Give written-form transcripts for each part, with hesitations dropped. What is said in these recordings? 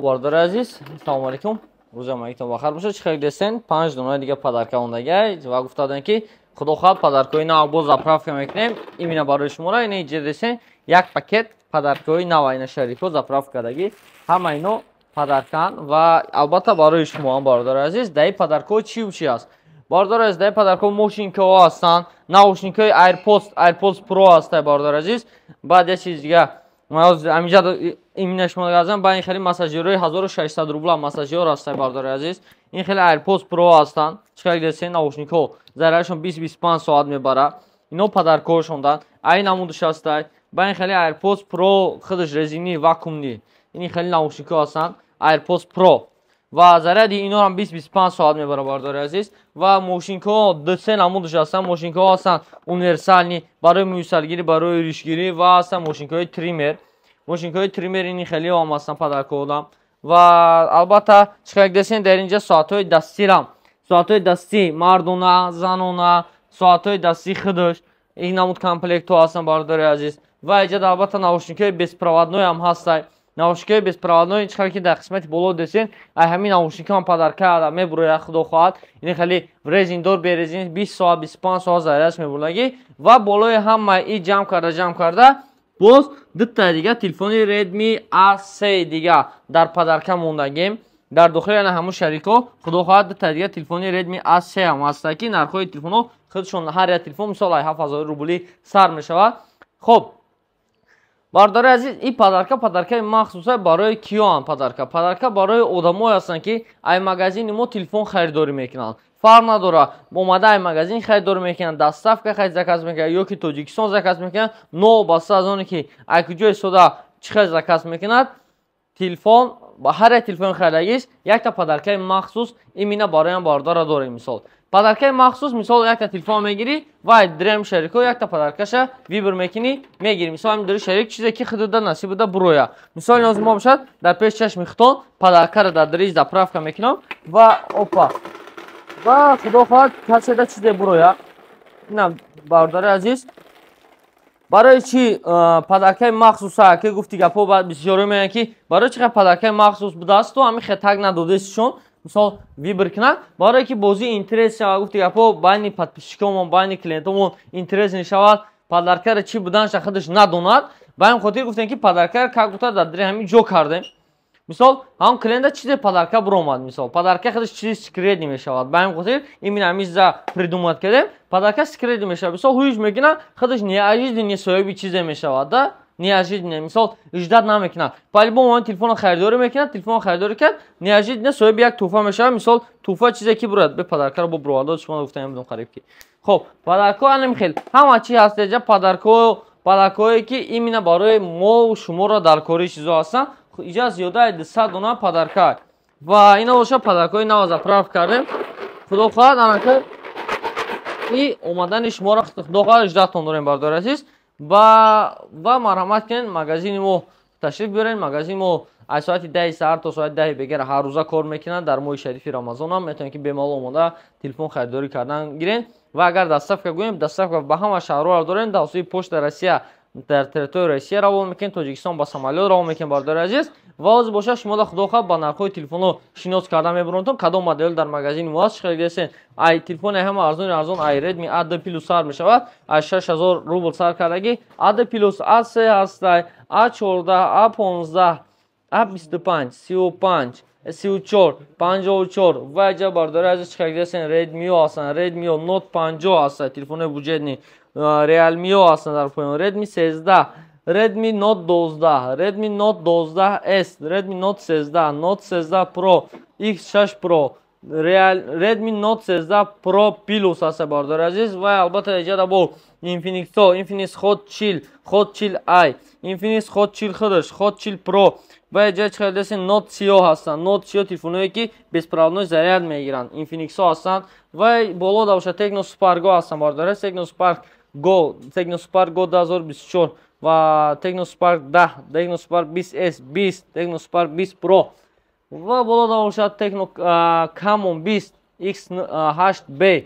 Barдар азиз, салому алейкум. Рӯзамагитон бахар бошад. Чӣ хеле дестен? 5 дона дига подарка ондагай ва гуфтаданд ки худо хоҳад подаркои нав бо заправка мекунем. Имина барои шуморо ина иҷа дестен як пакет подаркои нав ина шарико заправка кардагӣ. Ҳама ино подаркан ва албатта барои шумо бародар азиз. Даи подаркои чӣ аст? Бародар азиз, даи подаркои мошинкаҳо ҳастанд. Наушникҳои AirPods Pro ҳастанд бародар азиз. Баъд як чиз дига амиҷа имина шумо газан ба ин хели массажёрҳои 1600 рубла массажёр ҳастанд бародар азиз. Ин хели AirPods Pro ҳастанд. Чиқар дестен наушникҳо зарарашон 20-25 соат мебарад. Ино подаркоҳошондан. Ай намудаш ҳастанд. Ба ин хели AirPods Pro худаш резини вакуумни. Ин хели наушникҳо ҳастанд. AirPods Pro ва заряди ино 20-25 соат мебарад бародар азиз. Ва мошинкаҳо дӯсе намудаш ҳастанд. Мошинкаҳо ҳастанд универсални барои муйсалгирӣ, барои ришгирӣ ва ҳастанд мошинкаҳои тример. Мошинкаҳои тример ини хеле ҳам ҳастанд подаркоҳодам. Ва албатта чиқар дестен дар инҷа соатҳои дастирам. Соатҳои дастӣ мардона, занона, соатҳои дастӣ худаш. Ин намуд комплектҳо ҳастанд бародари азиз. Ва инҷа албатта наушникҳои беспроводной ҳам ҳастанд. Наушникҳои беспроводной чиқар ки дар қисмати боло дестен ай ҳамин наушникҳам подарка мебурояд худо хоҳад. Ин хеле резиндор березин 20 соат 25 соат зарядаш мебурдагӣ. Ва болои ҳама и ҷамъ карда боз дутта дига телефони Redmi A3 дига дар падарка мондагем. Дар дохили ана ҳамун шарико худо хоҳад дутта дига телефони Redmi A3 ҳам ҳаста ки нархҳои телефонҳо худшон ҳар як телефон мисол 7000 рубли сар мешавад. Хоб бардори азиз, ин падаркаи махсуса барои киёам падарка барои одамое ҳастанд ки ай магазини мо телефон харидорӣ мекунанд. Фарқ надорад омада ай магазин харидорӣ мекунанд, доставка заказ мекунанд ё ки Тоҷикистон заказ мекунанд, новобаста аз оне ки ай куҷо истода чӣ хел заказ мекунад, телефон ба ҳар як телефони харидагист якта падаркаи махсус имина бароям бардора дорем. Мисол падаркаи махсус мисол якта телефон мегирӣ ва дрем шарико якта падаркаша вибр мекунӣ мегирӣ. Мисол ҳамин дори шарик чизе ки худуда насиб буда буроя. Мисол лозим бошад дар пеш чашми хитон падаркаро дар дари заправка мекунам ва опа ва худо хоҳад каседа чизе буроя. Инам бардори азиз барои чӣ падаркаи махсуса ки гуфти гапҳо баъд бисёре меянд ки барои чӣ падаркаи махсус будааст ту ҳамин хетак надодестшон мисол вибр кунад барое ки бозӣ интерес шавад гуфти гапҳо байни подписчикомон байни клиентомон интерес мешавад падаркаро чӣ буданша худаш надонад. Ба ин хотир гуфтем ки падаркаро как гуфта дар дари ҳамин ҷо кардем. Мисол ҳамон клиента чизе падарка буромад, мисол падарка худаш чизи секретни мешавад. Ба ин хотир именно ҳамин чиза придумат кардем падарка секретни мешавад. Мисол ҳуиш мекунад худаш неожиданно соҳиби чизе мешавад да неожиданно мисол иҷдод намекунад. По-любому он телефон харидорӣ мекунад, телефон харидорӣ кард неожиданно соҳиби як туҳфа мешавад. Мисол туҳфа чизе ки бурад бе падаркаро бо буровардод шумо гуфтам будем қариб ки хоб падарко анем хел ҳама чи ҳаст ҷа падаркое ки именно барои мо шуморо дар кори чизо ҳастанд. Иҷа зиёда 200 дона падарка ва ина боша падаркои нав заправка кардем. Худо хоҳад анака и омадани шуморо худо хоҳад иҷдодтон дорем бардори азиз. Ва марҳамат кунед магазини мо ташриф биёред. Магазини мо аз соати 10 саҳар то соати 10 бегара ҳар рӯза кор мекунад. Дар моҳи шарифи Рамазон ҳам метавонед ки бемалол омода телефон харидорӣ кардан гиред. Ва агар доставка гӯем доставка ба ҳама шаҳрҳоро дорем. Тавассути почта Россия дар территорияи Россия равон мекунем, Тоҷикистон ба самолёт равон мекунем бардори азиз. Ва ҳозир боша шумо да худо хоҳад ба нархҳои телефонҳо шинос кардан мебаронтон кадом модель дар магазини мо ҳаст. Хеле дестен ай телефони ҳама арзон ай Redmi A2 Plus сар мешавад. Ай 6000 рубл сар кардагӣ A2 Plus A3 ҳастай A14 A15 A25 35 34 54 ва ҷа бардори азиз чиқар дестен Redmi ҳастанд. Redmi Note 50 ҳастай телефони буҷетни Realme ҳастанд дар поён. Redmi 13 Redmi Note 12 Redmi Note 12S Redmi Note 13 Note 13 Pro X6 Pro Redmi Note 13 Pro Plus ҳаста бардори азиз. ва албатта иҷада бо Infinix Hot Chill i Infinix Hot Chill худаш Hot Chill Pro ва иҷа чиқар дестен Note 30 ҳастанд. Note 30 телефонҳое ки беспроводной заряд мегиранд Infinix ҳастанд. ва боло да боша Tecno Spark Go ҳастанд бардори Tecno Spark Go 2024 ва Tecno Spark 10 Tecno Spark 20S 20 Tecno Spark 20 Pro ва боло да боша Tecno Camon 20 X8B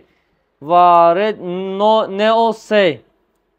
ва Neo C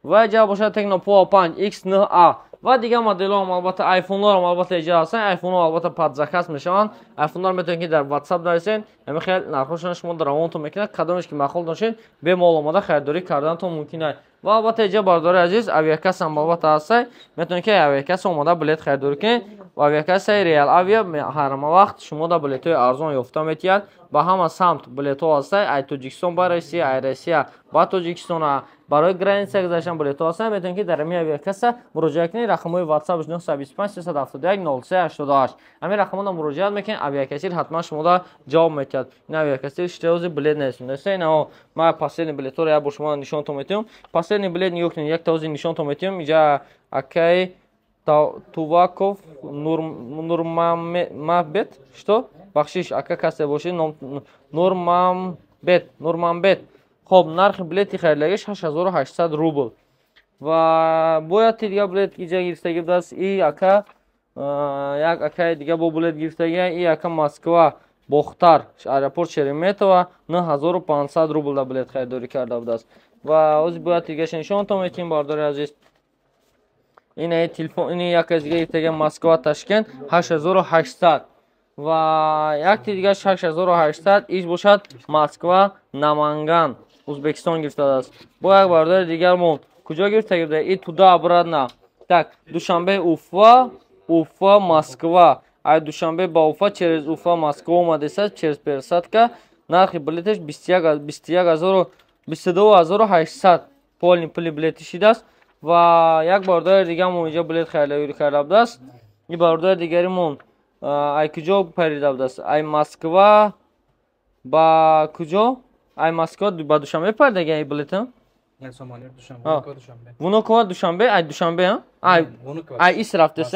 ва ҷа боша Tecno Power 5 X9A و دیگه مدل هم البته آیفون ها هم البته ایجاد هستن. آیفون ها البته پادزکست میشن. آیفون ها میتونید که در واتساپ دارین. همین خیلی نرخشون شما در روانتون میکنه. کدومش که معقول داشتین به معلومات خریداری کردنتون ممکنه. و البته اینجا باردار عزیز اویاکس هم البته هست. میتونید که اویاکس اومده بلیط خریداری کنید. و اویاکس ریال اویا هر وقت شما دا بلیط های ارزان یافته میتید. با همه سمت بلیط ها هست. ای توجیکستان برای روسیه، ای روسیه با توجیکستان برای گرانسه گذاشتن بلیط ها هست. میتونید که در می اویاکس مراجعه کنید. رقم های واتساپ 925 371 0388. همین رقم ها مراجعه میکنید. اویاکس حتما شما دا جواب میتید. این اویاکس اشتراز بلیط نیست. نه ما پاسل بلیط ها رو با شما نشون میدم. پاسل بلیط یک تازه نشون میدم. اینجا اکی Tuvakov Nurmambet что бахшиш ака касе боши Nurmambet خب نرخ بلیطی خریدگیش 8800 روبل و باید دیگه بلیط اینجا گرفتگی دست ای اکا یک اکای دیگه با بلیط گرفتگی ای اکا مسکو بختار آیرپورت شریمتو 9500 روبل دا بلیط خریداری کرده بود است و از باید دیگه نشون تو میتیم بارداری عزیز. این تلفن این یک از دیگه مسکو تاشکند 8800 و یک دیگه 8800 ایش باشد مسکو نمانگان ازبکستان گرفته است. با یک باردار دیگر مون کجا گرفته ای تودا обратно так دوشنبه уфа مسکو ای دوشنبه با уфа через уфа مسکو اومده است через пересадка нархи билетش 22800 полный билет شده است و یک باردار دیگه مون اینجا بلیط خریداری کرده بود است. این باردار دیگریمون ای کجا پریده بود است ای مسکو با کجا ای مسکو با دوشنبه پردگی ای بلیطم ونوکو دوشنبه ای دوشنبه ای ایس رفته است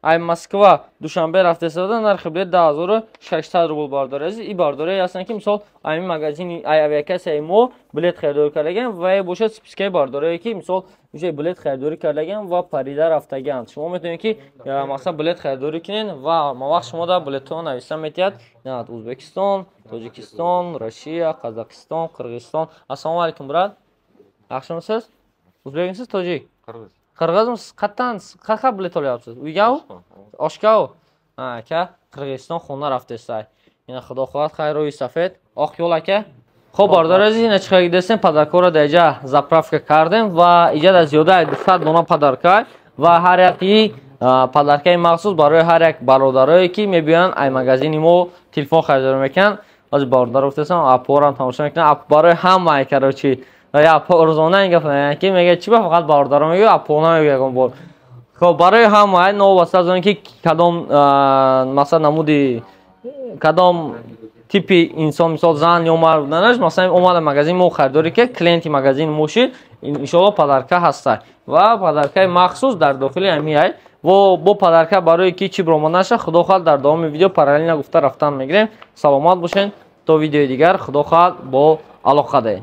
ای مسکو دوشنبه رفته است نرخ بلیط 2600 روبل باردار است. این بارداری هستن که مثلا ای مغازین ای اویاکس ای مو بلیط خریداری کردن و باشد سپیسکای بارداری که مثلا میشه بلیط خریداری کردن و پریده رفتگان شما میتونید که مثلا بلیط خریداری کنین و ما وقت شما دا بلیط ها نوشته میتید نه ازبکستان، تاجیکستان، روسیه، قزاقستان، قرغیزستان. السلام علیکم براد. yaxshimisiz? O'zbekmisiz, tojik? Qirg'iz. Qirg'izmisiz? Qayerga bilet olyapsiz? Uyga? Oshga? Ha, aka, Qirg'iziston xona raftesay. Yana xudo xohlab xayr ro'yi safed. Oq yo'l aka. خب باردار عزیز اینا چیکار داشتیم پدرکا رو دیجا زاправка کردیم و ایجاد از زیاده 200 دونه پدرکا و هر یکی پدرکای مخصوص برای هر یک برادرایی که میبینن ای مغازین ما تلفن خریداری میکنن از باردار گفتم اپورم تماشا میکنن برای همه کراچی یا پرزونه اینگه که میگه چی فقط باردار میگه اپونا میگه بول خب برای همه نو واسه از اینکه کدام مثلا نمودی کدام تیپی انسان مثال زن یا مرد بودنش مثلا اومد مغازین ما خریداری که کلینتی مغازین موشید ان شاء الله پدرکا هست و پدرکای مخصوص در داخل همین ای و با پدرکا برای کی چی برام نشه خدا خواهد در دوام ویدیو پارالل گفته رفتن میگیریم. سلامت باشین تا ویدیو دیگر. خدا خواهد با علاقه ده.